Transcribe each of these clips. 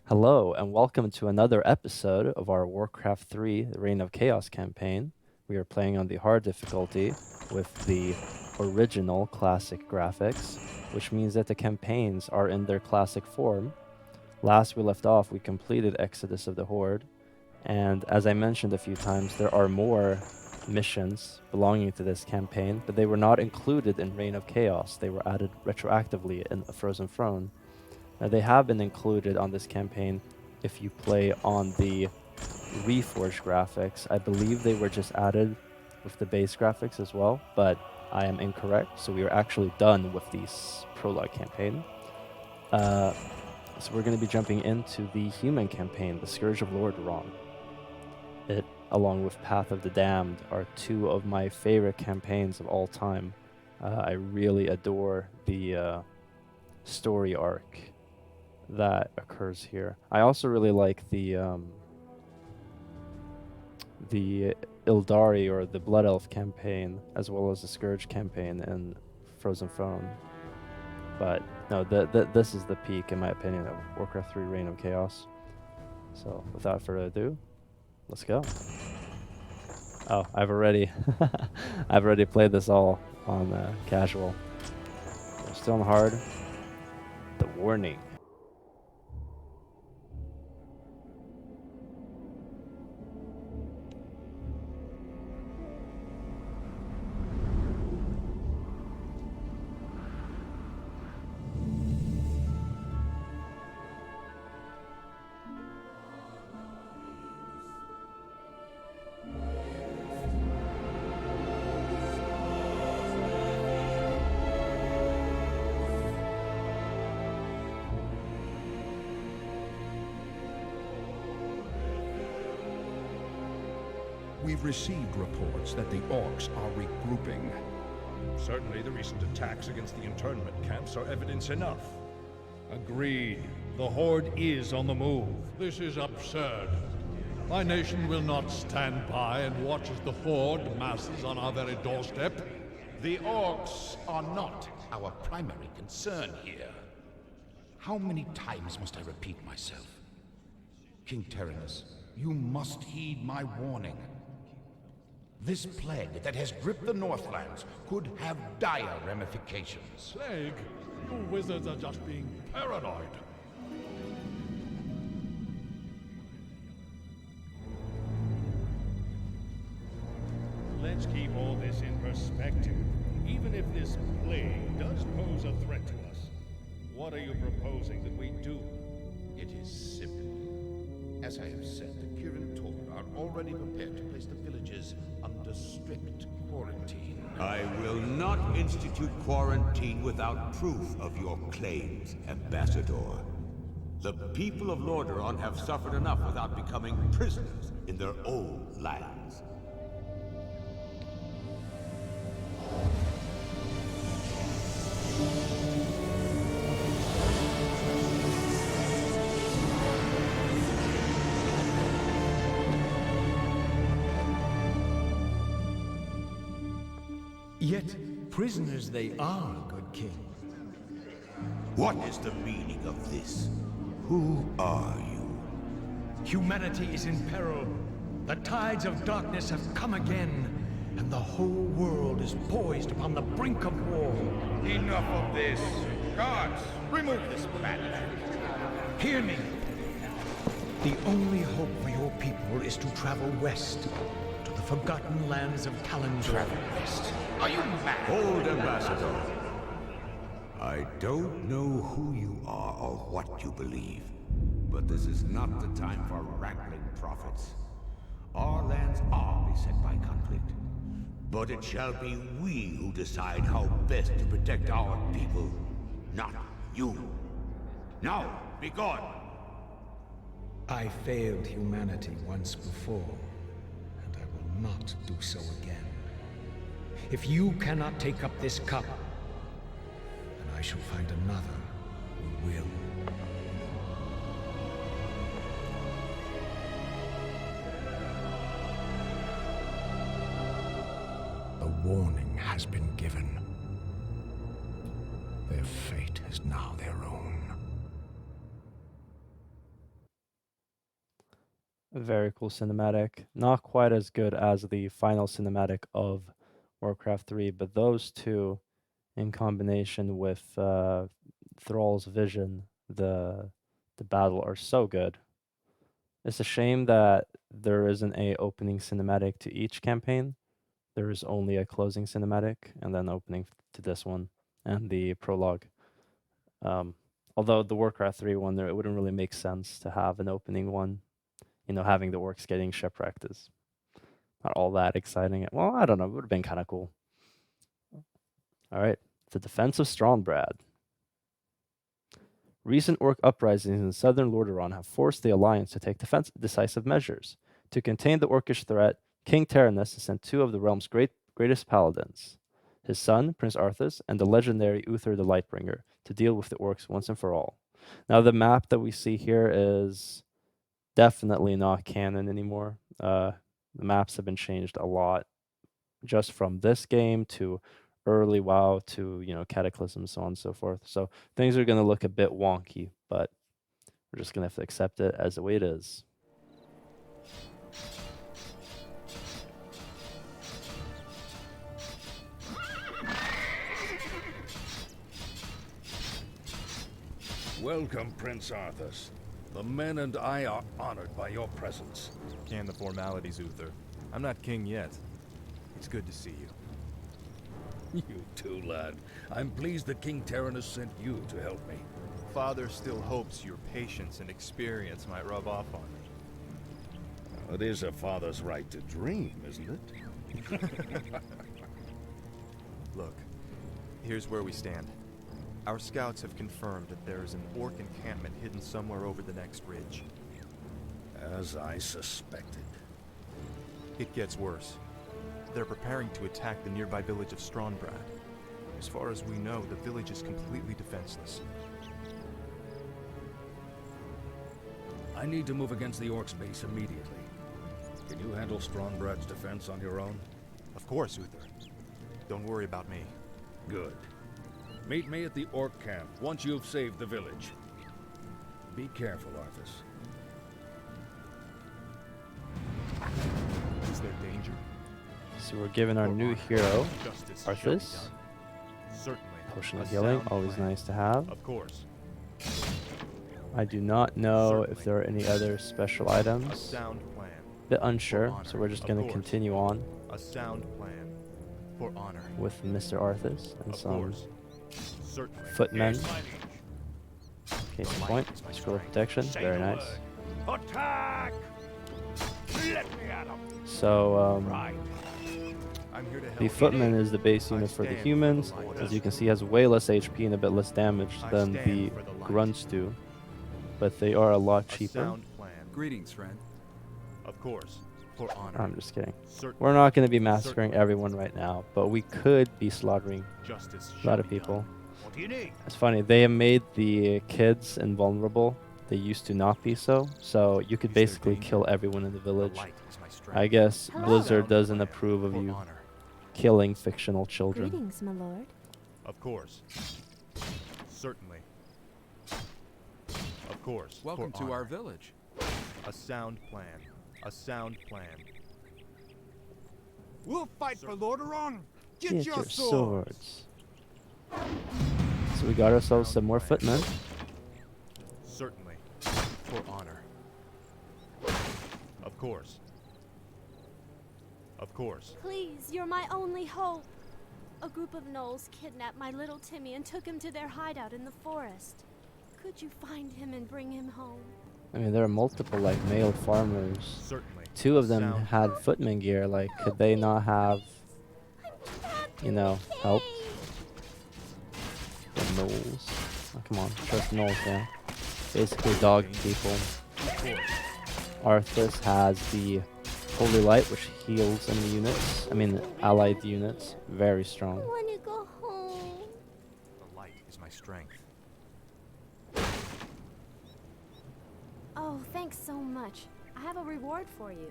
Hello, and welcome to another episode of our Warcraft 3 The Reign of Chaos campaign. We are playing on the hard difficulty with the original classic graphics, which means that the campaigns are in their classic form. Last we left off, we completed Exodus of the Horde, and as I mentioned a few times, there are more missions belonging to this campaign, but they were not included in Reign of Chaos. They were added retroactively in A Frozen Throne. Now, they have been included on this campaign if you play on the Reforged graphics. I believe they were just added with the base graphics as well, but I am incorrect, so we are actually done with the prologue campaign. So we're going to be jumping into the human campaign, the Scourge of Lordaeron. It, along with Path of the Damned, are two of my favorite campaigns of all time. I really adore the story arc that occurs here. I also really like the Ildari or the Blood Elf campaign, as well as the Scourge campaign in Frozen Throne. But no, this is the peak, in my opinion, of Warcraft 3 Reign of Chaos. So without further ado, let's go. Oh, I've already played this all on casual. We're still on hard. The warning. We've received reports that the orcs are regrouping. Certainly the recent attacks against the internment camps are evidence enough. Agreed. The Horde is on the move. This is absurd. My nation will not stand by and watch as the Horde masses on our very doorstep. The orcs are not our primary concern here. How many times must I repeat myself? King Tyrannus, you must heed my warning. This plague that has gripped the Northlands could have dire ramifications. Plague? You wizards are just being paranoid. Let's keep all this in perspective. Even if this plague does pose a threat to us, what are you proposing that we do? It is simple. As I have said, the Kirin Tor are already prepared to place the villages under strict quarantine. I will not institute quarantine without proof of your claims, Ambassador. The people of Lordaeron have suffered enough without becoming prisoners in their own lands. Yet prisoners they are, good king. What is the meaning of this? Who are you? Humanity is in peril. The tides of darkness have come again, and the whole world is poised upon the brink of war. Enough of this. Guards, remove this bandit. Hear me. The only hope for your people is to travel west, to the forgotten lands of Kalimdor. Travel west. Are you mad? Hold, Ambassador. I don't know who you are or what you believe, but this is not the time for wrangling prophets. Our lands are beset by conflict, but it shall be we who decide how best to protect our people, not you. Now, be gone! I failed humanity once before, and I will not do so again. If you cannot take up this cup, then I shall find another who will. The warning has been given. Their fate is now their own. A very cool cinematic. Not quite as good as the final cinematic of Warcraft 3, but those two in combination with Thrall's vision, the battle are so good. It's a shame that there isn't a opening cinematic to each campaign. There is only a closing cinematic and then opening to this one and the prologue. Um, although the Warcraft 3 one, there it wouldn't really make sense to have an opening one. You know, having the orcs getting shipwrecked is not all that exciting. Well, I don't know. It would have been kind of cool. All right. The defense of Strahnbrad. Recent orc uprisings in southern Lordaeron have forced the Alliance to take decisive measures. To contain the orcish threat, King Terenas sent two of the realm's greatest paladins, his son, Prince Arthas, and the legendary Uther the Lightbringer, to deal with the orcs once and for all. Now, the map that we see here is definitely not canon anymore. The maps have been changed a lot, just from this game to early WoW to, you know, Cataclysm, so on and so forth. So things are going to look a bit wonky, but we're just going to have to accept it as the way it is. Welcome, Prince Arthas. The men and I are honored by your presence. Can the formalities, Uther. I'm not king yet. It's good to see you. You too, lad. I'm pleased that King Terenas sent you to help me. Father still hopes your patience and experience might rub off on me. It is a father's right to dream, isn't it? Look, here's where we stand. Our scouts have confirmed that there is an orc encampment hidden somewhere over the next ridge. As I suspected. It gets worse. They're preparing to attack the nearby village of Strahnbrad. As far as we know, the village is completely defenseless. I need to move against the orcs' base immediately. Can you handle Strahnbrad's defense on your own? Of course, Uther. Don't worry about me. Good. Meet me at the orc camp once you've saved the village. Be careful, Arthas. Is there danger? So we're given our new hero, Arthas. Certainly. Potion A of healing, sound always plan. nice to have. Of course. I do not know if Certainly. there are any other special A items. sound plan. Bit unsure, honor, so we're just of going to course. continue on A sound plan. For honor. with Mr. Arthas and Of some course. Certainly. footmen. Yes, my liege. Case in point, scroll of protection, very nice. Attack! Let me at him! So, Right. I'm here to help. the footman is the base I unit for the stand humans. for the light. As you can see, has way less HP and a bit less damage I than stand the for the light. grunts do, but they are a lot A cheaper. sound plan. Greetings, friend. Of course. For honor. I'm just kidding. Certainly. We're not going to be massacring Certainly. everyone right now, but we could be slaughtering Justice a shall lot of be people. done. What do you need? It's funny, they have made the kids invulnerable. They used to not be so, so you could Is there basically danger? kill everyone in the The village. light is my strength. I guess Hello. Blizzard Sound doesn't plan approve of for you honor. killing fictional children. Greetings, my lord. Of course. Certainly. Of course. Welcome for to our honor. village. A sound plan. A sound plan. We'll fight for Lordaeron. Get your swords. So we got ourselves some more footmen. Certainly. For honor. Of course. Of course. Please, you're my only hope. A group of gnolls kidnapped my little Timmy and took him to their hideout in the forest. Could you find him and bring him home? I mean, there are multiple, like, male farmers. Certainly. Two of them Sound had footman gear. Like, could they not have, you know, help? The gnolls. Oh, come on, trust gnolls, man. Basically dog people. Of course. Arthas has the Holy Light, which heals enemy units. I mean, allied units. Very strong. I want to go home. The light is my strength. Oh, thanks so much. I have a reward for you.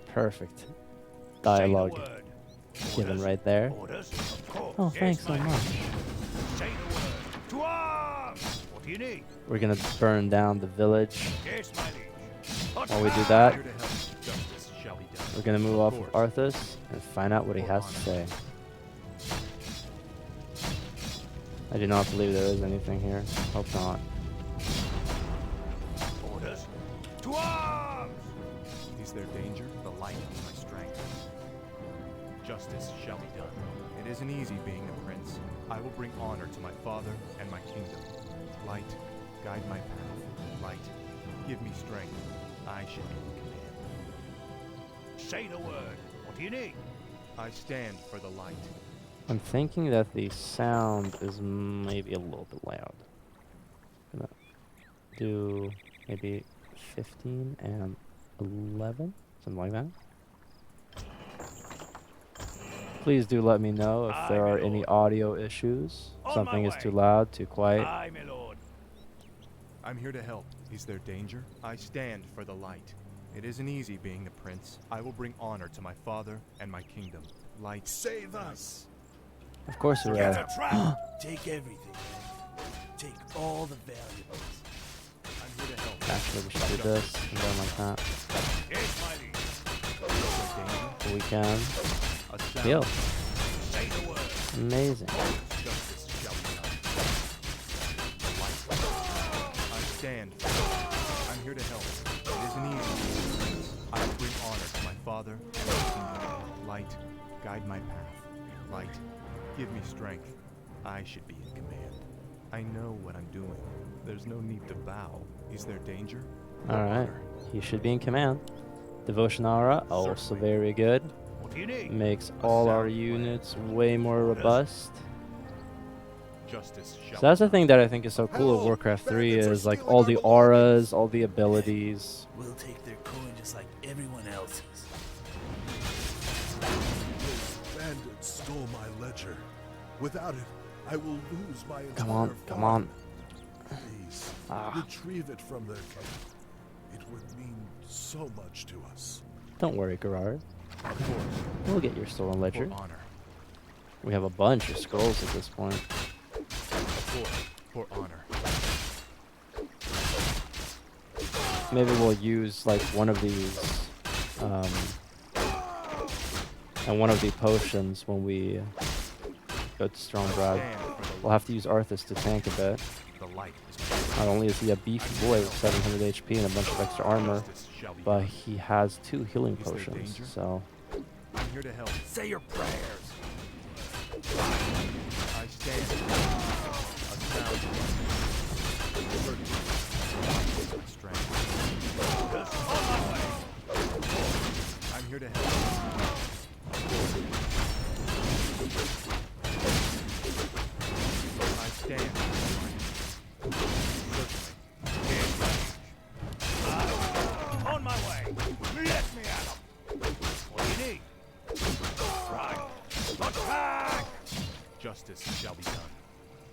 Perfect. Dialogue given right there. Orders? Of course. Oh, thanks so much. Say the word. To arms! What do you need? We're gonna burn down the village. Yes, my liege. While we do that, Here to help. Justice shall be done. we're gonna move off of course. Arthas and find out what he has to say. I do not believe there is anything here. Hope not. Orders. To arms! Is there danger? The light is my strength. Justice shall be done. It isn't easy being the prince. I will bring honor to my father and my kingdom. Light, guide my path. Light, give me strength. I should be in command. Say the word. What do you need? I stand for the light. I'm thinking that the sound is maybe a little bit loud. Gonna do maybe 15 and 11, something like that. Please do let me know if there are any audio issues. Something is too loud, too quiet. Aye, my lord. I'm here to help. Is there danger? I stand for the light. It isn't easy being the prince. I will bring honor to my father and my kingdom. Light, Save us! Of course we Get are. a trap! Take everything. Take all the valuables. I'm here to help. Actually, we should do this and then like that. Here's my lead. Is there danger? So we can A sound. heal. Say the word. Amazing. Justice shall be done. The light. I stand. I'm here to help. It isn't easy. I will bring honor to my father and my kingdom. Light, guide my path. Light, give me strength. I should be in command. I know what I'm doing. There's no need to bow. Is there danger? Alright. He should be in command. Devotion aura, also very good. What do you need? Makes all our units way more robust. Justice shall So that's be the thing that I think is so cool of Warcraft 3 is like all the auras, all the abilities. We'll take their coin just like everyone else's. Those bandits stole my ledger. Without it, I will lose my entire Come on, come farm. on. Please, Ah. retrieve it from their camp. It would mean so much to us. Don't worry, Gerard. We'll get your stolen ledger. For honor. We have a bunch of scrolls at this point. For honor. Maybe we'll use like one of these and one of the potions when we go to Strahnbrad. Stand for the We'll have to use Arthas to tank a bit. The light is Not only is he a beefy boy with 700 HP and a bunch of extra armor, Justice shall be but done. he has 2 healing Is there potions. danger? So I'm here to help. Say your prayers. I stand. A sound. Strength. On my way. I'm here to help. I stand. On my way. Let me at 'em. What do you need? Right. Attack! Justice shall be done.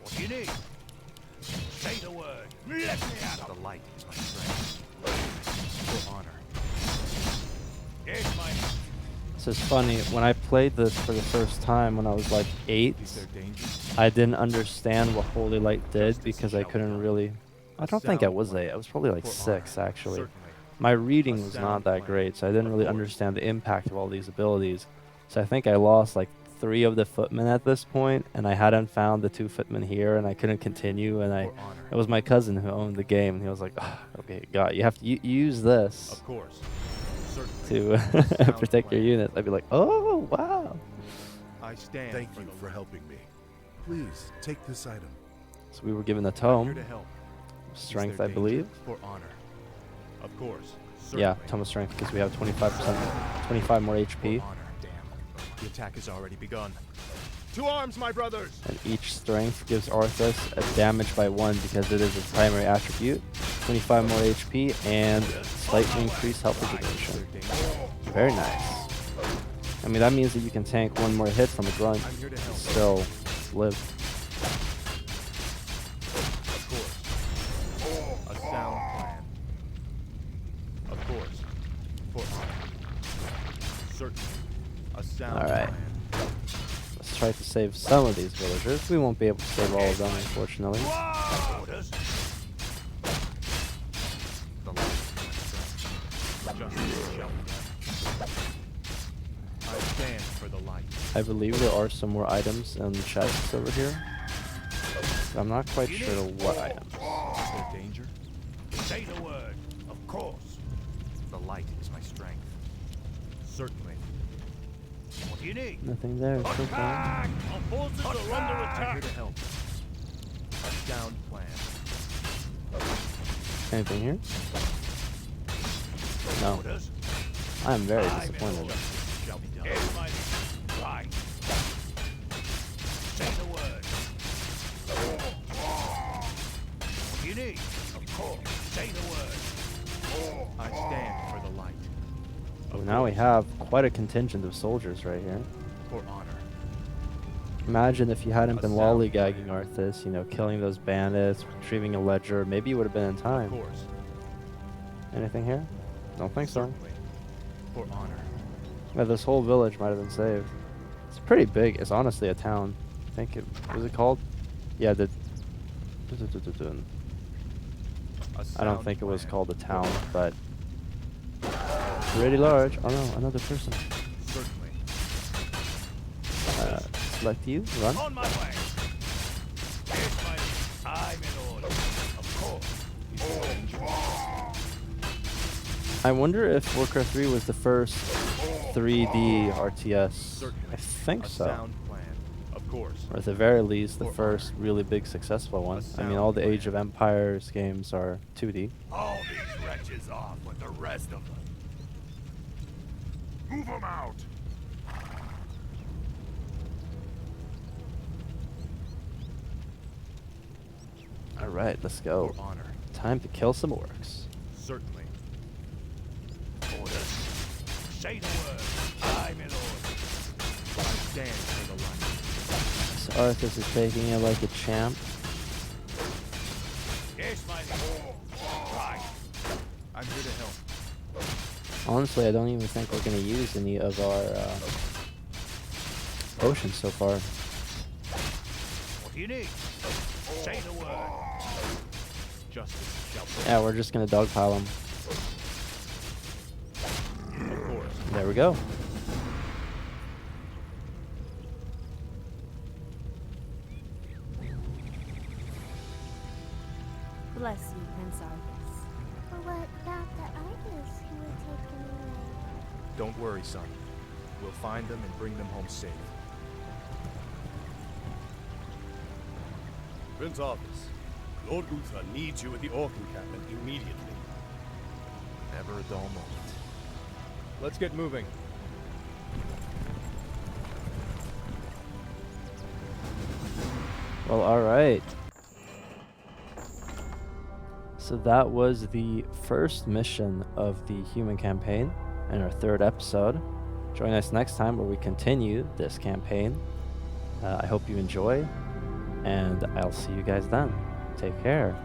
What do you need? Say the word. Let me at 'em. The light is my strength. For honor. Here's my this is funny. When I played this for the first time when I was like 8, Is there danger? I didn't understand what Holy Light did because I couldn't really... I don't think I was 8. I was probably like For 6 honor. actually. Certainly. My reading A was sound not that plan. great, so I didn't really Of course. understand the impact of all these abilities. So I think I lost like 3 of the footmen at this point, and I hadn't found the 2 footmen here, and I couldn't continue. And For honor. it was my cousin who owned the game, and he was like, "Ah, "Okay, God, you have to use this Of course. Certainly. to Sound protect your plan. unit." I'd be like, "Oh, wow!" I stand. Thank for you the for light. helping me. Please, take this item. So we were given a I'm here tome, to help. Is strength, there I believe. danger? For honor. Of course. Yeah, Certainly. tome of strength because we have 25%, 25 more For HP, honor. Damn. The attack has already begun. To arms, my brothers! and each strength gives Arthas a damage by 1 because it is his primary attribute. 25 more HP and slightly increased health Is regeneration. there danger? Very nice. I mean, that means that you can tank 1 more hit from a grunt I'm here to help. and still live. Of course. A sound plan. Of course. For honor. Certainly. A sound Alright. plan. Let's try to save some of these villagers. We won't be able to save all of them, unfortunately. orders. The light is my strength. for the light. I believe there are some more items in the chests over here. I'm not quite sure what items. Is there danger? Say the word. Of course. The light is my strength. Certainly. What do you need? Nothing there so far. Attack! Our forces are under I'm attack. here to help. A sound plan. Anything here? No. Orders. I am very I'm in disappointed. order. Shall be done. Here's my right. Say the word. What do you need? Of course. Say the word. I stand for the light. Now we have quite a contingent of soldiers right here. For honor. Imagine if you hadn't A been sound lollygagging Arthas, you know, killing those bandits, retrieving a ledger. Maybe you would have been in Of time. course. Anything here? Don't think so. Certainly. For honor. Yeah, this whole village might have been saved. It's pretty big. It's honestly a town. I think it was it called? Yeah, the. I don't think it was called a town, but pretty large. Oh no, another person. Certainly. Select you. Run. On my way. Here's my. I'm in order. Of course. Is there danger? I wonder if Warcraft 3 was the first 3D RTS. Certainly. I think A so. sound plan. Of course. Or at the very least, the For first really big successful one. I mean, sound all the plan. Age of Empires games are 2D. All these wretches off with the rest of them. Move them out. All right, let's go. For honor. Time to kill some orcs. Certainly. Orders. Say the word. I'm in order. I stand for the light. So Arthas is taking it like a champ. Yes, my right. I'm here to help. Honestly, I don't even think we're going to use any of our potions so far. What do you need? Say the word. Justice shall prevail. Yeah, we're just going to dogpile them. Of course. There we go. Bless you, Prince Arthas. But what about the others who were taken away? Don't worry, son. We'll find them and bring them home safe. Prince Arthas, Lord Uther needs you at the Orc encampment immediately. Never a dull moment. Let's get moving. Well, alright. So that was the first mission of the human campaign and our third episode. Join us next time where we continue this campaign. I hope you enjoy, and I'll see you guys then. Take care.